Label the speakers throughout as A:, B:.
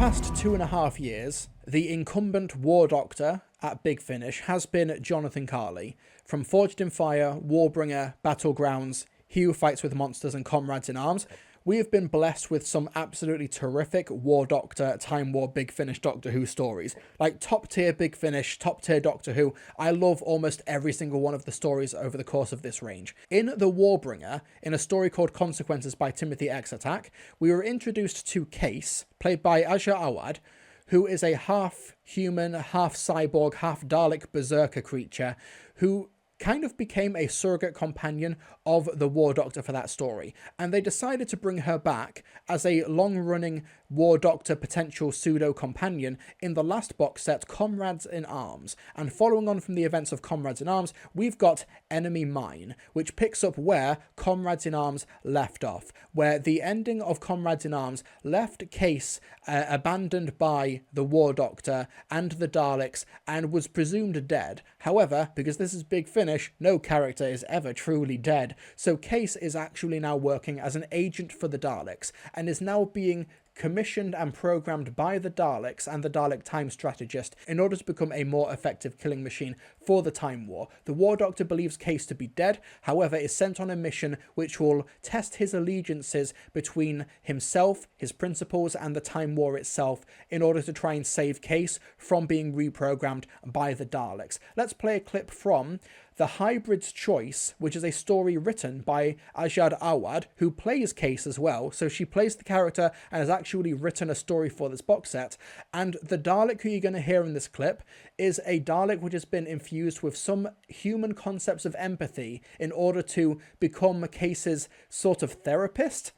A: past 2.5 years, the incumbent War Doctor at Big Finish has been Jonathan Carley. From Forged in Fire, Warbringer, Battlegrounds, He Who Fights with Monsters and Comrades in Arms, we have been blessed with some absolutely terrific War Doctor, Time War, Big Finish Doctor Who stories. Like top tier Big Finish, top tier Doctor Who. I love almost every single one of the stories over the course of this range. In The Warbringer, in a story called Consequences by Timothy X Attack, we were introduced to Case, played by Aja Awad, who is a half-human, half-cyborg, half-Dalek berserker creature who kind of became a surrogate companion of the War Doctor for that story. And they decided to bring her back as a long-running War Doctor potential pseudo-companion in the last box set, Comrades in Arms. And following on from the events of Comrades in Arms, we've got Enemy Mine, which picks up where Comrades in Arms left off, where the ending of Comrades in Arms left Case abandoned by the War Doctor and the Daleks and was presumed dead. However, because this is Big Finish, no character is ever truly dead, so Case is actually now working as an agent for the Daleks and is now being commissioned and programmed by the Daleks and the Dalek Time Strategist in order to become a more effective killing machine for the Time War. The War Doctor believes Case to be dead, however is sent on a mission which will test his allegiances between himself, his principles and the Time War itself in order to try and save Case from being reprogrammed by the Daleks. Let's play a clip from The Hybrid's Choice, which is a story written by Ajad Awad, who plays Case as well. So she plays the character and has actually written a story for this box set. And the Dalek who you're going to hear in this clip is a Dalek which has been infused with some human concepts of empathy in order to become Case's sort of therapist.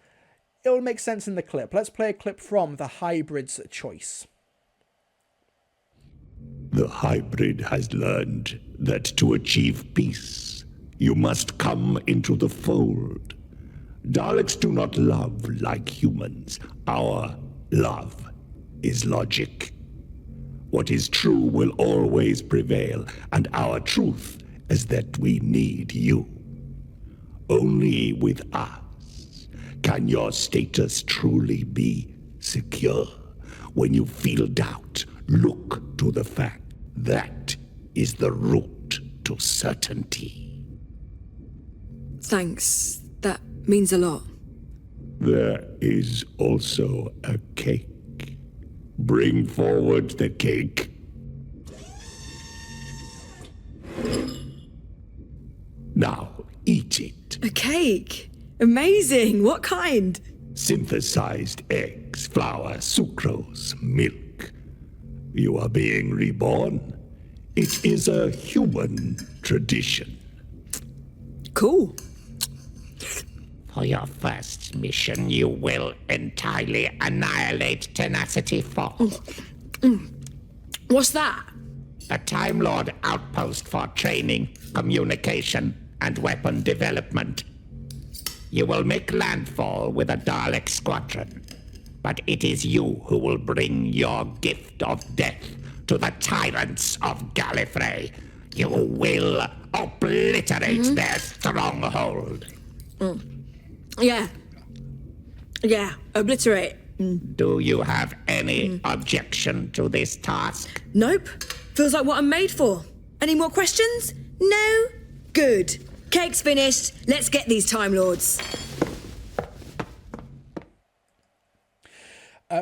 A: It'll make sense in the clip. Let's play a clip from The Hybrid's Choice.
B: The hybrid has learned that to achieve peace, you must come into the fold. Daleks do not love like humans. Our love is logic. What is true will always prevail, and our truth is that we need you. Only with us can your status truly be secure. When you feel doubt, look to the fact that is the route to certainty.
C: Thanks. That means a lot.
B: There is also a cake. Bring forward the cake. Now, eat it.
C: A cake? Amazing. What kind?
B: Synthesized eggs, flour, sucrose, milk. You are being reborn. It is a human tradition.
C: Cool.
D: For your first mission, you will entirely annihilate Tenacity 4.
C: What's that?
D: A Time Lord outpost for training, communication, and weapon development. You will make landfall with a Dalek squadron, but it is you who will bring your gift of death to the tyrants of Gallifrey. You will obliterate their stronghold.
C: Yeah, obliterate.
D: Do you have any objection to this task?
C: Nope. Feels like what I'm made for. Any more questions? No? Good. Cake's finished. Let's get these Time Lords.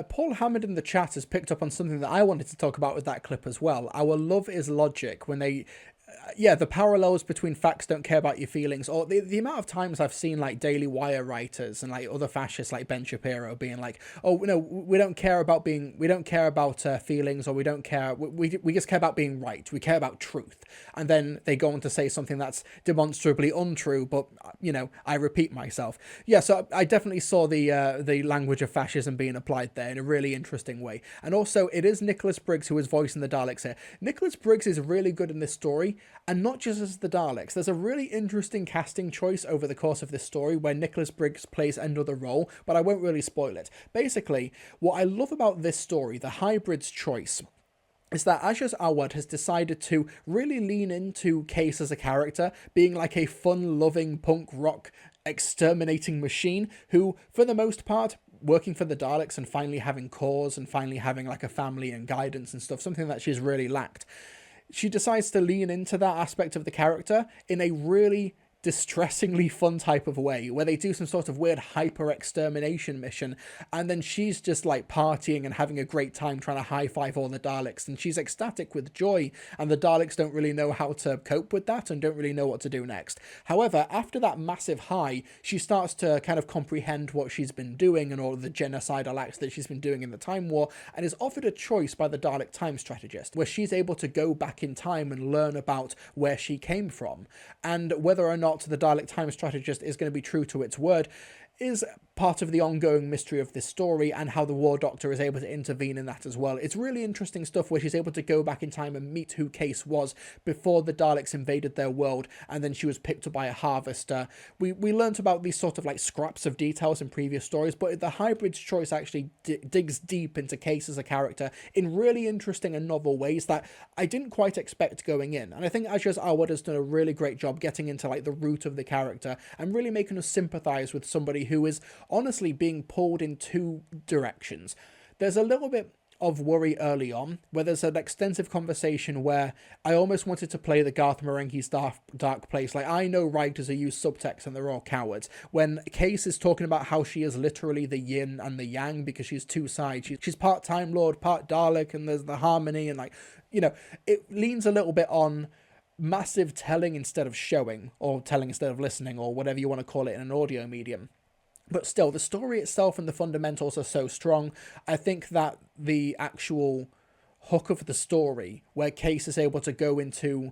A: Paul Hammond in the chat has picked up on something that I wanted to talk about with that clip as well. Our love is logic when they... the parallels between facts don't care about your feelings, or the amount of times I've seen like Daily Wire writers and like other fascists like Ben Shapiro being like, oh no, we don't care about feelings, or we don't care, we just care about being right, we care about truth, and then they go on to say something that's demonstrably untrue, but I repeat myself. So I definitely saw the language of fascism being applied there in a really interesting way. And also it is Nicholas Briggs who is voicing the Daleks here. Nicholas Briggs is really good in this story. And not just as the Daleks. There's a really interesting casting choice over the course of this story where Nicholas Briggs plays another role, but I won't really spoil it. Basically, what I love about this story, The Hybrid's Choice, is that Ajaz Awad has decided to really lean into Case as a character, being like a fun-loving punk rock exterminating machine who, for the most part, working for the Daleks and finally having cause and finally having like a family and guidance and stuff, something that she's really lacked. She decides to lean into that aspect of the character in a really distressingly fun type of way, where they do some sort of weird hyper extermination mission, and then she's just like partying and having a great time trying to high five all the Daleks, and she's ecstatic with joy, and the Daleks don't really know how to cope with that and don't really know what to do next. However, after that massive high, she starts to kind of comprehend what she's been doing and all of the genocidal acts that she's been doing in the Time War, and is offered a choice by the Dalek time strategist where she's able to go back in time and learn about where she came from, and whether or not the Dalek time strategist is going to be true to its word is part of the ongoing mystery of this story, and how the War Doctor is able to intervene in that as well. It's really interesting stuff where she's able to go back in time and meet who Case was before the Daleks invaded their world, and then she was picked up by a harvester. We learnt about these sort of like scraps of details in previous stories, but the Hybrid's choice actually digs deep into Case as a character in really interesting and novel ways that I didn't quite expect going in. And I think Ajaz Awad has done a really great job getting into like the root of the character and really making us sympathise with somebody who is honestly being pulled in two directions. There's a little bit of worry early on, where there's an extensive conversation where I almost wanted to play the Garth Marenghi's Dark Place, like, I know writers who use subtext and they're all cowards, when Case is talking about how she is literally the yin and the yang because she's two sides. She's part Time Lord, part Dalek, and there's the harmony, and like, you know, it leans a little bit on massive telling instead of showing, or telling instead of listening, or whatever you want to call it in an audio medium. But still, the story itself and the fundamentals are so strong. I think that the actual hook of the story, where Case is able to go into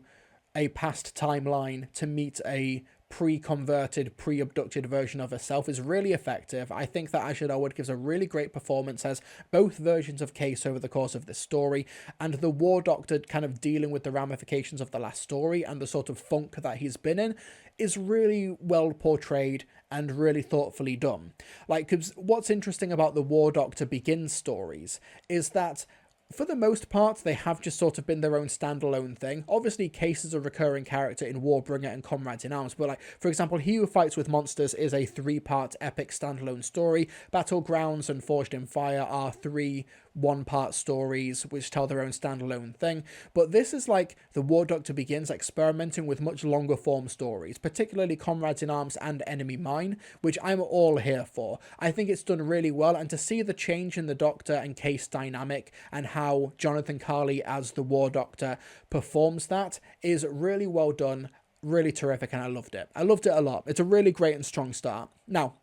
A: a past timeline to meet a pre-converted, pre-abducted version of herself, is really effective. I think that Ajaz Awad gives a really great performance as both versions of Case over the course of this story, and the War Doctor kind of dealing with the ramifications of the last story and the sort of funk that he's been in is really well portrayed and really thoughtfully done. Like, 'cause what's interesting about the War Doctor Begins stories is that for the most part, they have just sort of been their own standalone thing. Obviously, Case is a recurring character in Warbringer and Comrades in Arms, but like, for example, He Who Fights with Monsters is a 3-part epic standalone story. Battlegrounds and Forged in Fire are 3 one-part stories which tell their own standalone thing. But this is like the War Doctor Begins experimenting with much longer form stories, particularly Comrades in Arms and Enemy Mine, which I'm all here for. I think it's done really well, and to see the change in the Doctor and Case dynamic and how Jonathan Carley as the War Doctor performs that is really well done, really terrific, and I loved it. I loved it a lot. It's a really great and strong start. Now,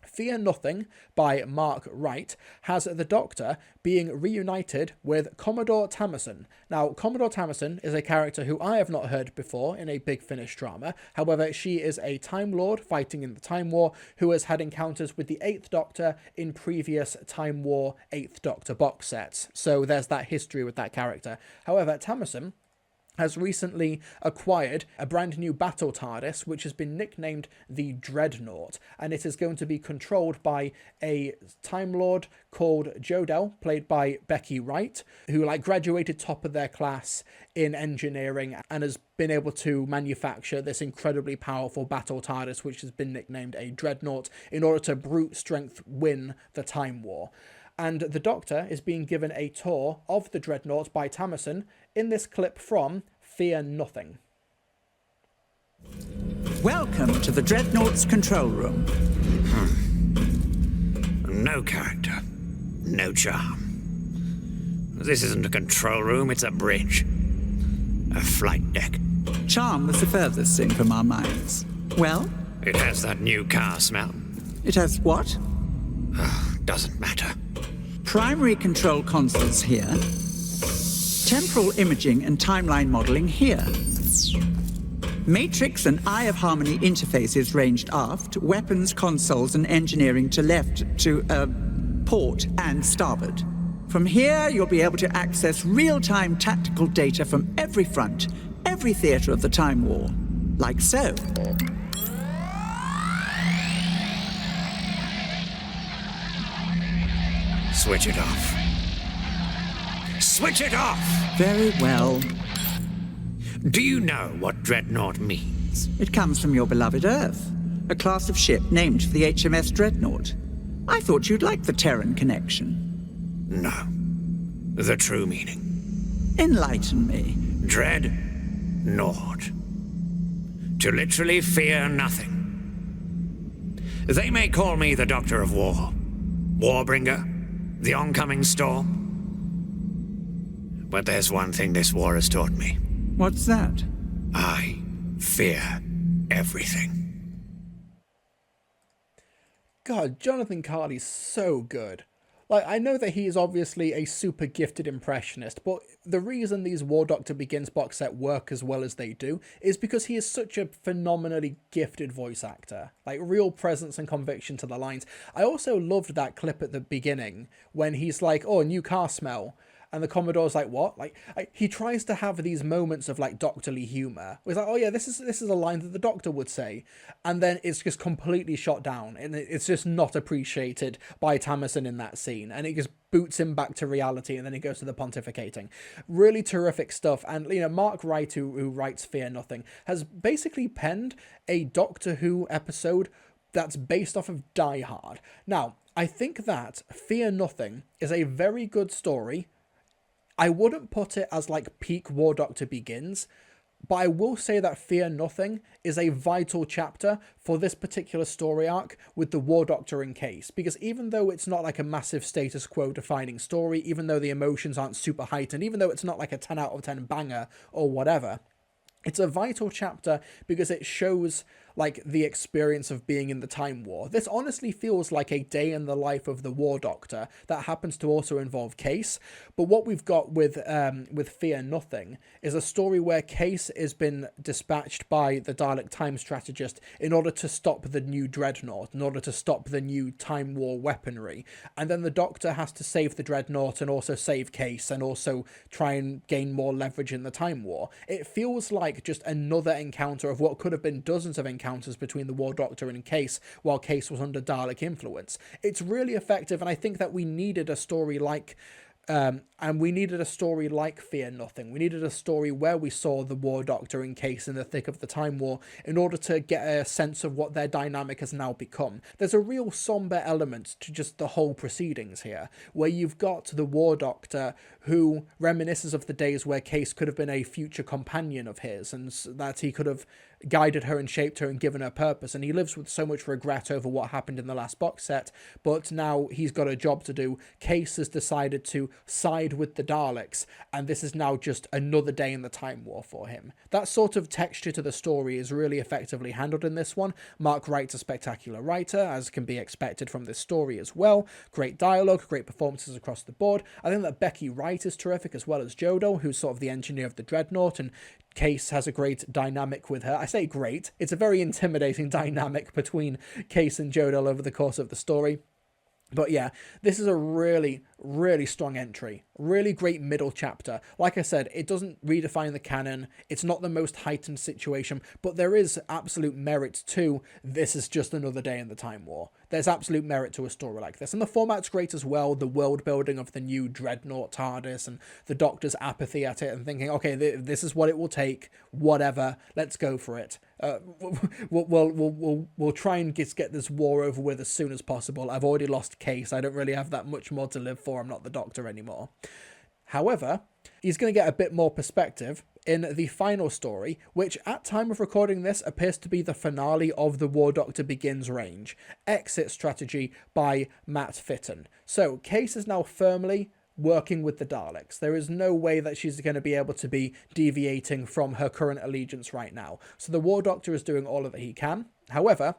A: Fear Nothing by Mark Wright has the Doctor being reunited with Commodore Tamerson. Now, Commodore Tamerson is a character who I have not heard before in a Big Finish drama. However, she is a Time Lord fighting in the Time War who has had encounters with the 8th Doctor in previous Time War 8th Doctor box sets. So there's that history with that character. However, Tamerson has recently acquired a brand new battle TARDIS, which has been nicknamed the Dreadnought, and it is going to be controlled by a Time Lord called Jodelle, played by Becky Wright, who like graduated top of their class in engineering and has been able to manufacture this incredibly powerful battle TARDIS, which has been nicknamed a Dreadnought, in order to brute strength win the Time War. And the Doctor is being given a tour of the Dreadnought by Tamerson in this clip from Fear Nothing.
E: Welcome to the Dreadnought's control room.
F: No character. No charm. This isn't a control room, it's a bridge. A flight deck.
E: Charm was the furthest thing from our minds. Well?
F: It has that new car smell.
E: It has what?
F: Doesn't matter.
E: Primary control consoles here. Temporal imaging and timeline modeling here. Matrix and Eye of Harmony interfaces ranged aft, weapons consoles and engineering to left to, port and starboard. From here, you'll be able to access real-time tactical data from every front, every theater of the Time War. Like so.
F: Switch it off. Switch it off!
E: Very well.
F: Do you know what Dreadnought means?
E: It comes from your beloved Earth, a class of ship named for the HMS Dreadnought. I thought you'd like the Terran connection.
F: No. The true meaning.
E: Enlighten me.
F: Dread naught. To literally fear nothing. They may call me the Doctor of War, Warbringer, the oncoming storm. But there's one thing this war has taught me.
E: What's that?
F: I fear everything.
A: God, Jonathan Carley's so good. Like, I know that he is obviously a super gifted impressionist, but the reason these War Doctor Begins box set work as well as they do is because he is such a phenomenally gifted voice actor. Like, real presence and conviction to the lines. I also loved that clip at the beginning when he's like, oh, new car smell. And the Commodore's like, what? Like, he tries to have these moments of, like, doctorly humour. He's like, oh yeah, this is a line that the Doctor would say. And then it's just completely shot down. And it's just not appreciated by Tamison in that scene. And it just boots him back to reality, and then he goes to the pontificating. Really terrific stuff. And, you know, Mark Wright, who writes Fear Nothing, has basically penned a Doctor Who episode that's based off of Die Hard. Now, I think that Fear Nothing is a very good story. I wouldn't put it as like peak War Doctor Begins, but I will say that Fear Nothing is a vital chapter for this particular story arc with the War Doctor in Case, because even though it's not like a massive status quo defining story, even though the emotions aren't super heightened, even though it's not like a 10 out of 10 banger or whatever, it's a vital chapter because it shows like the experience of being in the Time War. This honestly feels like a day in the life of the War Doctor that happens to also involve Case. But what we've got with Fear Nothing is a story where Case has been dispatched by the Dalek Time Strategist in order to stop the new Dreadnought, in order to stop the new Time War weaponry. And then the Doctor has to save the Dreadnought and also save Case and also try and gain more leverage in the Time War. It feels like just another encounter of what could have been dozens of encounters between the War Doctor and Case while Case was under Dalek influence. It's really effective, and I think that we needed a story like Fear Nothing. We needed a story where we saw the War Doctor and Case in the thick of the Time War in order to get a sense of what their dynamic has now become. There's a real somber element to just the whole proceedings here, where you've got the War Doctor who reminisces of the days where Case could have been a future companion of his, and that he could have guided her and shaped her and given her purpose, and he lives with so much regret over what happened in the last box set, but now he's got a job to do. Case has decided to side with the Daleks, and this is now just another day in the Time War for him. That sort of texture to the story is really effectively handled in this one. Mark Wright's a spectacular writer, as can be expected from this story as well. Great dialogue, great performances across the board. I think that Becky Wright is terrific, as well as Jodo, who's sort of the engineer of the Dreadnought, and Case has a great dynamic with her. I say great, it's a very intimidating dynamic between Case and Jodo over the course of the story. But yeah, this is a really, really strong entry. Really great middle chapter. Like I said, it doesn't redefine the canon. It's not the most heightened situation, but there is absolute merit to this is just another day in the Time War. There's absolute merit to a story like this. And the format's great as well. The world building of the new Dreadnought TARDIS and the Doctor's apathy at it and thinking, okay, this is what it will take. Whatever. Let's go for it. We'll try and get this war over with as soon as possible. I've already lost Case. I don't really have that much more to live for. I'm not the Doctor anymore. However, he's going to get a bit more perspective in the final story, which at time of recording this appears to be the finale of the War Doctor Begins range, Exit Strategy by Matt Fitton. So Case is now firmly working with the Daleks. There is no way that she's going to be able to be deviating from her current allegiance right now. So the War Doctor is doing all that he can. However,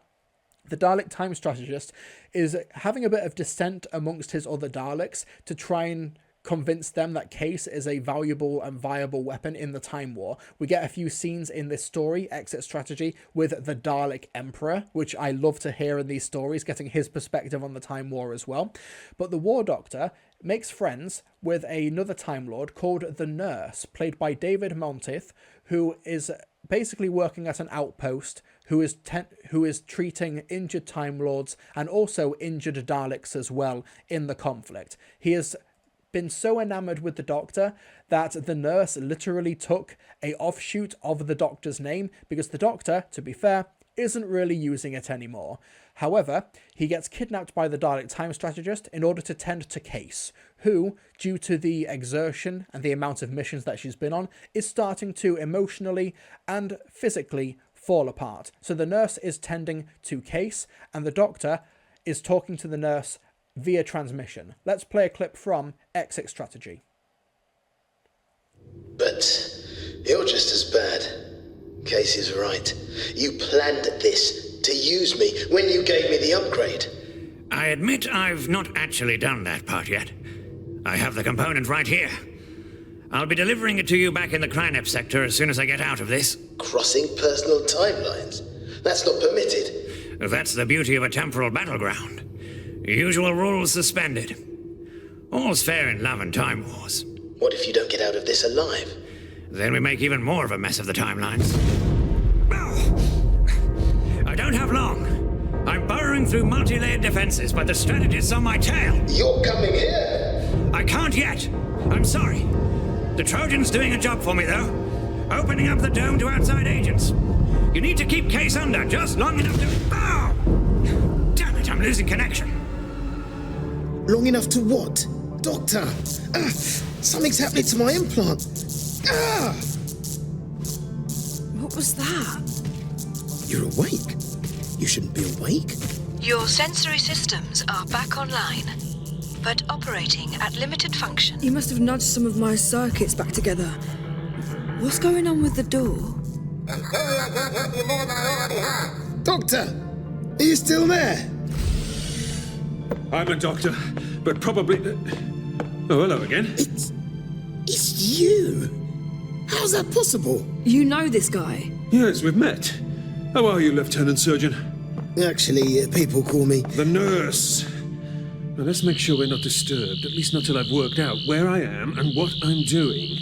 A: the Dalek Time Strategist is having a bit of dissent amongst his other Daleks to try and convince them that Case is a valuable and viable weapon in the Time War. We get a few scenes in this story, Exit Strategy, with the Dalek Emperor, which I love to hear in these stories, getting his perspective on the Time War as well. But the War Doctor makes friends with another Time Lord called the Nurse, played by David Monteith, who is basically working at an outpost, who is treating injured Time Lords and also injured Daleks as well in the conflict. He has been so enamored with the Doctor that the Nurse literally took a offshoot of the Doctor's name, because the Doctor, to be fair, isn't really using it anymore. However, he gets kidnapped by the Dalek time strategist in order to tend to Case, who, due to the exertion and the amount of missions that she's been on, is starting to emotionally and physically fall apart. So the nurse is tending to Case, and the Doctor is talking to the nurse via transmission. Let's play a clip from Exit Strategy.
G: But you're just as bad. Casey's right. You planned this to use me when you gave me the upgrade.
F: I admit I've not actually done that part yet. I have the component right here. I'll be delivering it to you back in the Cryneps sector as soon as I get out of this.
G: Crossing personal timelines? That's not permitted.
F: That's the beauty of a temporal battleground. Usual rules suspended. All's fair in love and time wars.
G: What if you don't get out of this alive?
F: Then we make even more of a mess of the timelines. I don't have long. I'm burrowing through multi-layered defenses, but the strategist's on my tail.
G: You're coming here!
F: I can't yet. I'm sorry. The Trojan's doing a job for me, though. Opening up the dome to outside agents. You need to keep Case under just long enough to... Bow! Damn it, I'm losing connection.
G: Long enough to what? Doctor! Something's happening to my implant!
C: What was that?
G: You're awake. You shouldn't be awake.
H: Your sensory systems are back online, but operating at limited function.
C: You must have nudged some of my circuits back together. What's going on with the door?
G: Doctor! Are you still there?
I: I'm a doctor, but probably... Oh, hello again.
G: It's you! How's that possible?
C: You know this guy?
I: Yes, we've met. How are you, Lieutenant Surgeon?
G: Actually, people call me...
I: The nurse. Now, let's make sure we're not disturbed, at least not till I've worked out where I am and what I'm doing.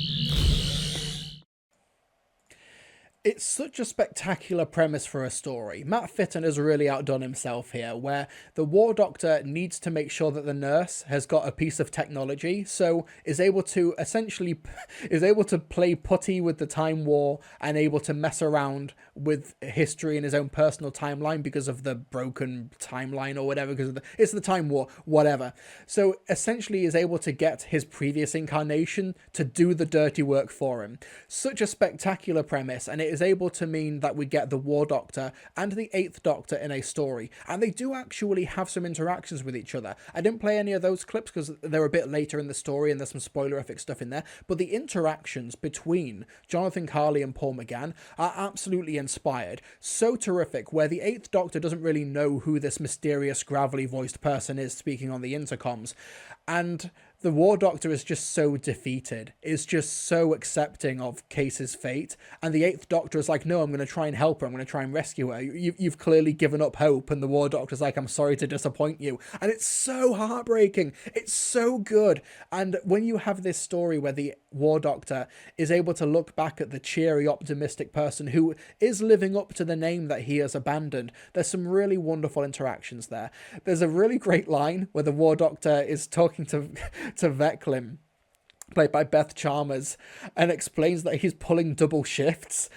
A: It's such a spectacular premise for a story. Matt Fitton has really outdone himself here, where the War Doctor needs to make sure that the nurse has got a piece of technology, so is able to play putty with the Time War and able to mess around with history in his own personal timeline because of the broken timeline or whatever, because it's the Time War, whatever. So essentially is able to get his previous incarnation to do the dirty work for him. Such a spectacular premise, and it is able to mean that we get the War Doctor and the Eighth Doctor in a story, and they do actually have some interactions with each other. I didn't play any of those clips because they're a bit later in the story and there's some spoilerific stuff in there, but the interactions between Jonathan Carley and Paul McGann are absolutely inspired. So terrific, where the Eighth Doctor doesn't really know who this mysterious gravelly voiced person is speaking on the intercoms, and the War Doctor is just so defeated, is just so accepting of Case's fate, and the Eighth Doctor is like, no, I'm going to try and help her, I'm going to try and rescue her. You've clearly given up hope, and the War Doctor's like, I'm sorry to disappoint you. And it's so heartbreaking, it's so good. And when you have this story where the War Doctor is able to look back at the cheery, optimistic person who is living up to the name that he has abandoned, there's some really wonderful interactions there. There's a really great line where the War Doctor is talking to Veclim, played by Beth Chalmers, and explains that he's pulling double shifts.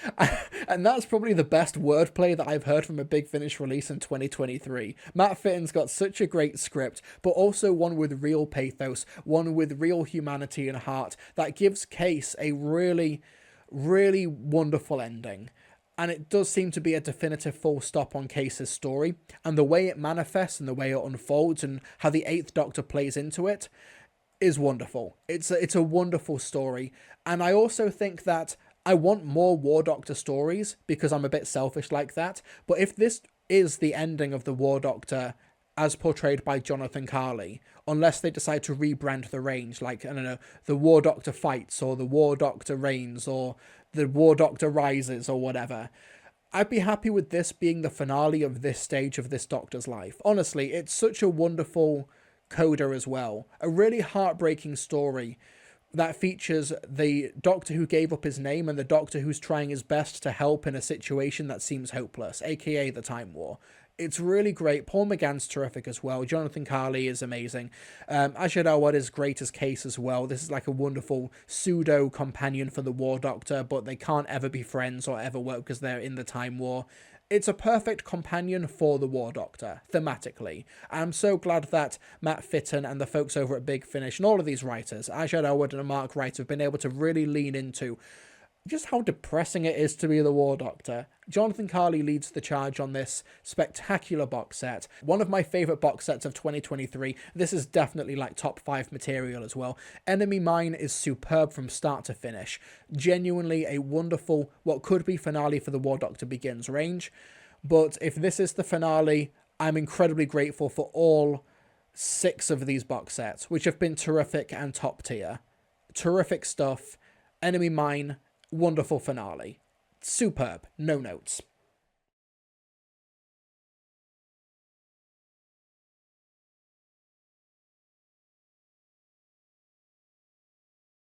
A: And that's probably the best wordplay that I've heard from a Big Finish release in 2023. Matt Fitton's got such a great script, but also one with real pathos, one with real humanity and heart, that gives Case a really, really wonderful ending. And it does seem to be a definitive full stop on Case's story, and the way it manifests and the way it unfolds and how the Eighth Doctor plays into it is wonderful. It's a wonderful story. And I also think that I want more War Doctor stories because I'm a bit selfish like that. But if this is the ending of the War Doctor as portrayed by Jonathan Carley, unless they decide to rebrand the range, like, I don't know, the War Doctor Fights or the War Doctor Reigns or the War Doctor Rises or whatever, I'd be happy with this being the finale of this stage of this Doctor's life. Honestly, it's such a wonderful coda as well. A really heartbreaking story that features the Doctor who gave up his name and the Doctor who's trying his best to help in a situation that seems hopeless, aka the Time War. It's really great. Paul McGann's terrific as well. Jonathan Carley is amazing. Ajit Awad is great as Case as well. This is like a wonderful pseudo companion for the War Doctor, but they can't ever be friends or ever work because they're in the Time War. It's a perfect companion for the War Doctor, thematically. I'm so glad that Matt Fitton and the folks over at Big Finish and all of these writers, Ajad Elwood and Mark Wright, have been able to really lean into just how depressing it is to be the War Doctor. Jonathan Carley leads the charge on this spectacular box set. One of my favourite box sets of 2023. This is definitely like top 5 material as well. Enemy Mine is superb from start to finish. Genuinely a wonderful, what could be finale for the War Doctor Begins range. But if this is the finale, I'm incredibly grateful for all 6 of these box sets, which have been terrific and top tier. Terrific stuff. Enemy Mine, wonderful finale. Superb. No notes.